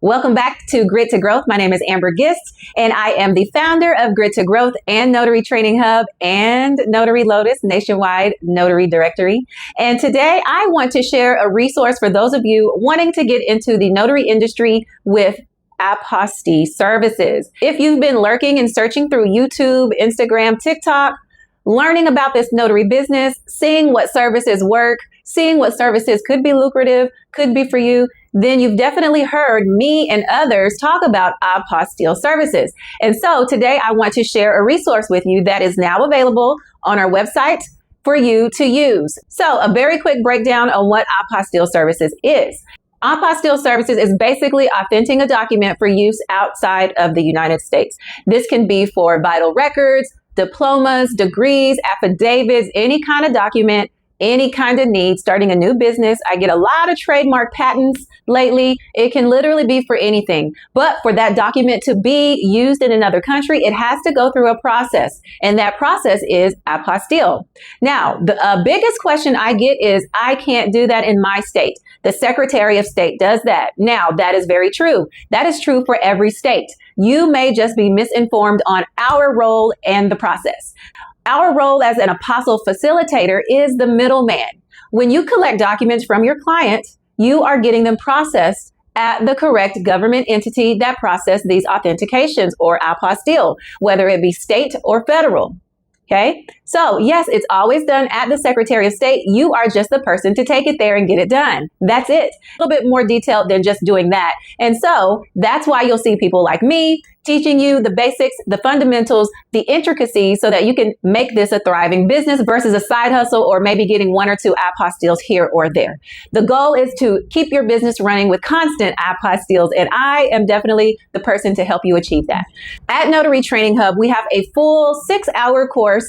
Welcome back to Grit to Growth. My name is Amber Gist, and I am the founder of Grit to Growth and Notary Training Hub and Notary Lotus nationwide notary directory. And today I want to share a resource for those of you wanting to get into the notary industry with Apostille services. If you've been lurking and searching through YouTube, Instagram, TikTok, learning about this notary business, seeing what services work, seeing what services could be lucrative, could be for you, then you've definitely heard me and others talk about Apostille services. And so today I want to share a resource with you that is now available on our website for you to use. So a very quick breakdown on what Apostille services is. Apostille services is basically authentic a document for use outside of the United States. This can be for vital records, diplomas, degrees, affidavits, any kind of document, any kind of need, starting a new business. I get a lot of trademark patents lately. It can literally be for anything. But for that document to be used in another country, it has to go through a process. And that process is apostille. Now, the biggest question I get is, I can't do that in my state. The Secretary of State does that. Now, that is very true. That is true for every state. You may just be misinformed on our role and the process. Our role as an apostille facilitator is the middleman. When you collect documents from your client, you are getting them processed at the correct government entity that processes these authentications or apostille, whether it be state or federal. Okay, so yes, it's always done at the Secretary of State. You are just the person to take it there and get it done. That's it. A little bit more detailed than just doing that. And so that's why you'll see people like me teaching you the basics, the fundamentals, the intricacies, so that you can make this a thriving business versus a side hustle or maybe getting one or two apostilles here or there. The goal is to keep your business running with constant apostilles, and I am definitely the person to help you achieve that. At Notary Training Hub, we have a full 6-hour course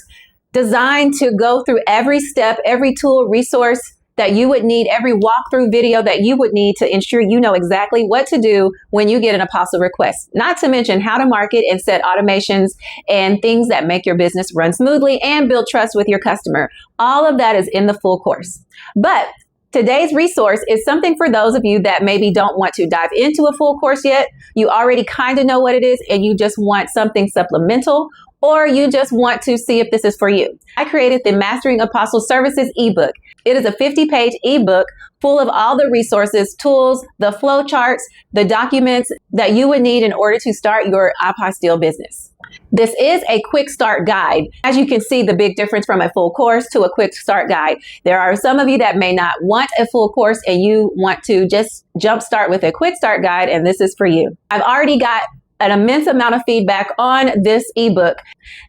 designed to go through every step, every tool, resource that you would need, every walkthrough video that you would need to ensure you know exactly what to do when you get an apostille request. Not to mention how to market and set automations and things that make your business run smoothly and build trust with your customer. All of that is in the full course. But today's resource is something for those of you that maybe don't want to dive into a full course yet. You already kind of know what it is and you just want something supplemental, or you just want to see if this is for you. I created the Mastering Apostille Services ebook. It is a 50-page ebook full of all the resources, tools, the flow charts, the documents that you would need in order to start your apostille business. This is a quick start guide. As you can see, the big difference from a full course to a quick start guide. There are some of you that may not want a full course and you want to just jumpstart with a quick start guide, and this is for you. I've already got an immense amount of feedback on this ebook.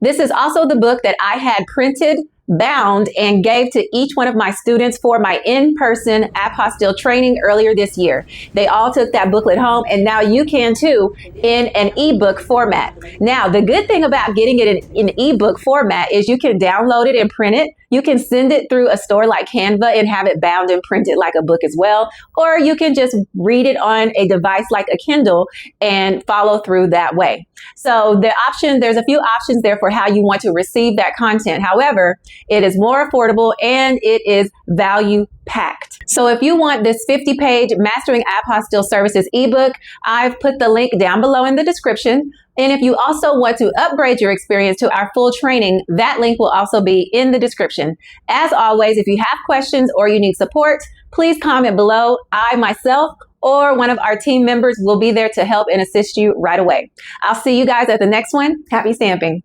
This is also the book that I had printed, bound, and gave to each one of my students for my in-person apostille training earlier this year. They all took that booklet home, and now you can too in an ebook format. Now, the good thing about getting it in ebook format is you can download it and print it. You can send it through a store like Canva and have it bound and printed like a book as well. Or you can just read it on a device like a Kindle and follow through that way. So there's a few options there for how you want to receive that content. However, it is more affordable and it is value packed. So if you want this 50-page Mastering Apostille Services ebook, I've put the link down below in the description. And if you also want to upgrade your experience to our full training, that link will also be in the description. As always, if you have questions or you need support, please comment below. I myself or one of our team members will be there to help and assist you right away. I'll see you guys at the next one. Happy stamping.